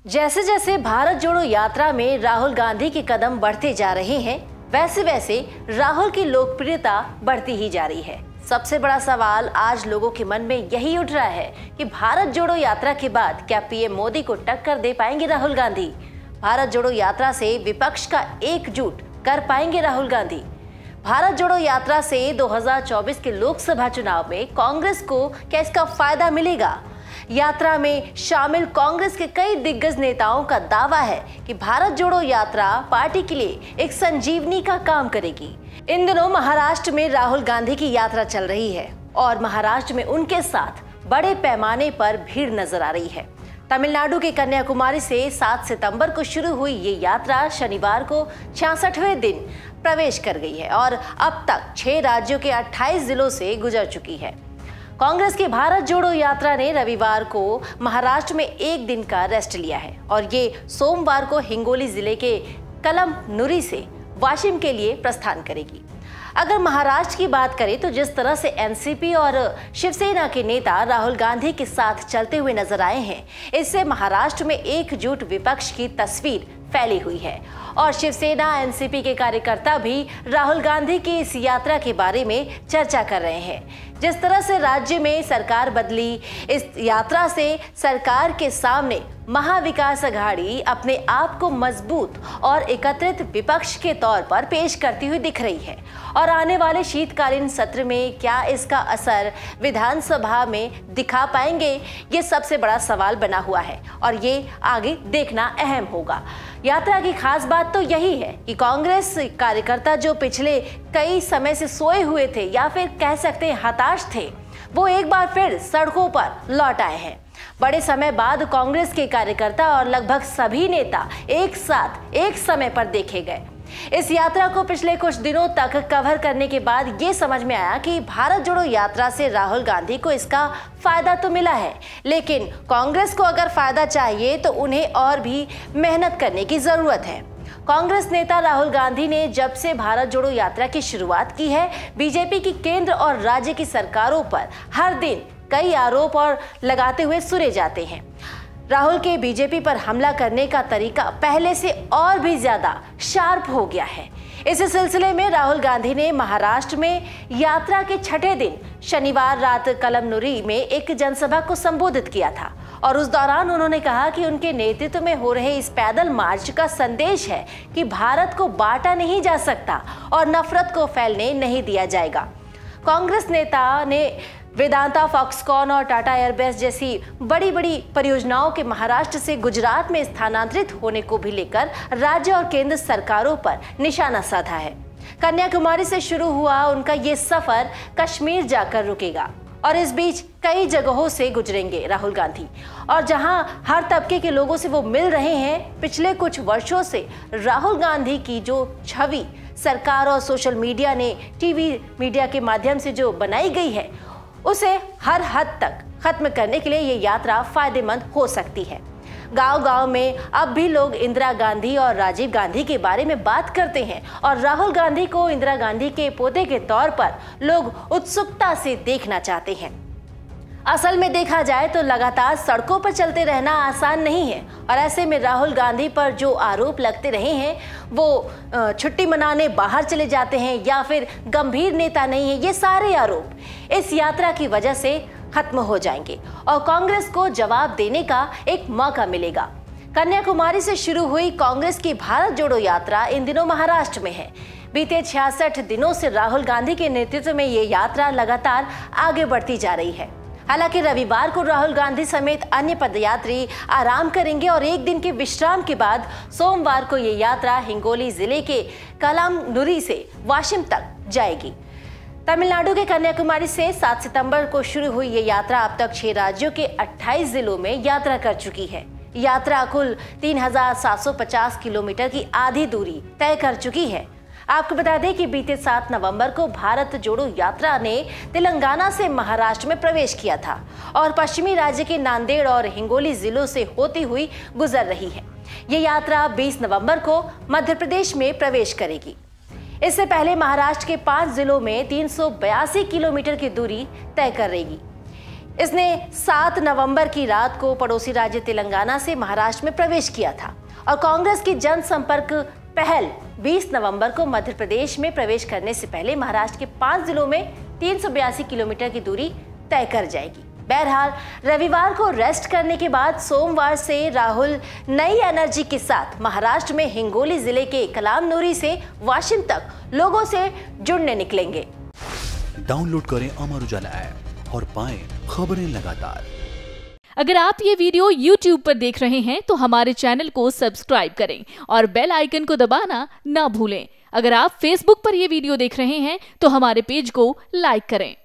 जैसे जैसे भारत जोड़ो यात्रा में राहुल गांधी के कदम बढ़ते जा रहे हैं, वैसे वैसे राहुल की लोकप्रियता बढ़ती ही जा रही है। सबसे बड़ा सवाल आज लोगों के मन में यही उठ रहा है कि भारत जोड़ो यात्रा के बाद क्या पीएम मोदी को टक्कर दे पाएंगे राहुल गांधी? भारत जोड़ो यात्रा से विपक्ष का एकजुट कर पाएंगे राहुल गांधी? भारत जोड़ो यात्रा से 2024 के लोकसभा चुनाव में कांग्रेस को क्या इसका फायदा मिलेगा? यात्रा में शामिल कांग्रेस के कई दिग्गज नेताओं का दावा है कि भारत जोड़ो यात्रा पार्टी के लिए एक संजीवनी का काम करेगी। इन दिनों महाराष्ट्र में राहुल गांधी की यात्रा चल रही है और महाराष्ट्र में उनके साथ बड़े पैमाने पर भीड़ नजर आ रही है। तमिलनाडु के कन्याकुमारी से 7 सितंबर को शुरू हुई ये यात्रा शनिवार को 66वें दिन प्रवेश कर गई है और अब तक 6 राज्यों के 28 जिलों से गुजर चुकी है। कांग्रेस की भारत जोड़ो यात्रा ने रविवार को महाराष्ट्र में एक दिन का रेस्ट लिया है और ये सोमवार को हिंगोली जिले के कलमनुरी से वाशिम के लिए प्रस्थान करेगी। अगर महाराष्ट्र की बात करें तो जिस तरह से एनसीपी और शिवसेना के नेता राहुल गांधी के साथ चलते हुए नजर आए हैं, इससे महाराष्ट्र में एकजुट विपक्ष की तस्वीर फैली हुई है और शिवसेना एनसीपी के कार्यकर्ता भी राहुल गांधी की इस यात्रा के बारे में चर्चा कर रहे हैं। जिस तरह से राज्य में सरकार बदली, इस यात्रा से सरकार के सामने महाविकास अघाड़ी अपने आप को मजबूत और एकत्रित विपक्ष के तौर पर पेश करती हुई दिख रही है और आने वाले शीतकालीन सत्र में क्या इसका असर विधानसभा में दिखा पाएंगे, ये सबसे बड़ा सवाल बना हुआ है और ये आगे देखना अहम होगा। यात्रा की खास बात तो यही है कि कांग्रेस कार्यकर्ता जो पिछले कई समय से सोए हुए थे या फिर कह सकते हैं हताश थे, वो एक बार फिर सड़कों पर लौट आए हैं। बड़े समय बाद कांग्रेस के कार्यकर्ता और लगभग सभी नेता एक साथ एक समय पर देखे गए। इस यात्रा को पिछले कुछ दिनों तक कवर करने के बाद ये समझ में आया कि भारत जोड़ो यात्रा से राहुल गांधी को इसका फायदा तो मिला है, लेकिन कांग्रेस को अगर फायदा चाहिए तो उन्हें और भी मेहनत करने की जरूरत है। कांग्रेस नेता राहुल गांधी ने जब से भारत जोड़ो यात्रा की शुरुआत की है, बीजेपी की केंद्र और राज्य की सरकारों पर हर दिन कई आरोप और लगाते हुए सुने जाते हैं। राहुल के बीजेपी पर हमला करने का तरीका पहले से और भी ज्यादा शार्प हो गया है। इसी सिलसिले में राहुल गांधी ने महाराष्ट्र में यात्रा के 6ठे दिन शनिवार रात कलमनुरी में एक जनसभा को संबोधित किया था और उस दौरान उन्होंने कहा कि उनके नेतृत्व में हो रहे इस पैदल मार्च का संदेश है कि भारत को बांटा नहीं जा सकता और नफरत को फैलने नहीं दिया जाएगा। कांग्रेस नेता ने वेदांता, फॉक्सकॉन और टाटा एयरवेज जैसी बड़ी बड़ी परियोजनाओं के महाराष्ट्र से गुजरात में स्थानांतरित होने को भी लेकर राज्य और केंद्र सरकारों पर निशाना साधा है। कन्याकुमारी से शुरू हुआ उनका ये सफर कश्मीर जाकर रुकेगा और इस बीच कई जगहों से गुजरेंगे राहुल गांधी और जहां हर तबके के लोगों से वो मिल रहे हैं। पिछले कुछ वर्षों से राहुल गांधी की जो छवि सरकार और सोशल मीडिया ने टीवी मीडिया के माध्यम से जो बनाई गई है, उसे हर हद तक खत्म करने के लिए ये यात्रा फायदेमंद हो सकती है। गांव-गांव में अब भी लोग इंदिरा गांधी और राजीव गांधी के बारे में बात करते हैं और राहुल गांधी को इंदिरा गांधी के पोते के तौर पर लोग उत्सुकता से देखना चाहते हैं। असल में देखा जाए तो लगातार सड़कों पर चलते रहना आसान नहीं है और ऐसे में राहुल गांधी पर जो आरोप लगते रहे हैं, वो छुट्टी मनाने बाहर चले जाते हैं या फिर गंभीर नेता नहीं है, ये सारे आरोप इस यात्रा की वजह से खत्म हो जाएंगे और कांग्रेस को जवाब देने का एक मौका मिलेगा। कन्याकुमारी से शुरू हुई कांग्रेस की भारत जोड़ो यात्रा इन दिनों महाराष्ट्र में है। बीते 66 दिनों से राहुल गांधी के नेतृत्व में ये यात्रा लगातार आगे बढ़ती जा रही है। हालांकि रविवार को राहुल गांधी समेत अन्य पदयात्री आराम करेंगे और एक दिन के विश्राम के बाद सोमवार को ये यात्रा हिंगोली जिले के कलमनुरी से वाशिम तक जाएगी। तमिलनाडु के कन्याकुमारी से 7 सितंबर को शुरू हुई ये यात्रा अब तक 6 राज्यों के 28 जिलों में यात्रा कर चुकी है। यात्रा कुल 3750 किलोमीटर की आधी दूरी तय कर चुकी है। आपको बता दें कि बीते 7 नवंबर को भारत जोड़ो यात्रा ने तेलंगाना से महाराष्ट्र में प्रवेश किया था और पश्चिमी राज्य के नांदेड़ और हिंगोली जिलों से होती हुई गुजर रही है। ये यात्रा 20 नवंबर को मध्य प्रदेश में प्रवेश करेगी। इससे पहले महाराष्ट्र के 5 जिलों में 382 किलोमीटर की दूरी तय करेगी। इसने 7 नवंबर की रात को पड़ोसी राज्य तेलंगाना से महाराष्ट्र में प्रवेश किया था और कांग्रेस की जनसंपर्क पहल 20 नवंबर को मध्य प्रदेश में प्रवेश करने से पहले महाराष्ट्र के 5 जिलों में 382 किलोमीटर की दूरी तय कर जाएगी। बहरहाल रविवार को रेस्ट करने के बाद सोमवार से राहुल नई एनर्जी के साथ महाराष्ट्र में हिंगोली जिले के कलामनूरी से वाशिम तक लोगों से जुड़ने निकलेंगे। डाउनलोड करें अमर उजाला ऐप और पाएं खबरें लगातार। अगर आप ये वीडियो YouTube पर देख रहे हैं तो हमारे चैनल को सब्सक्राइब करें और बेल आइकन को दबाना ना भूलें। अगर आप Facebook पर ये वीडियो देख रहे हैं तो हमारे पेज को लाइक करें।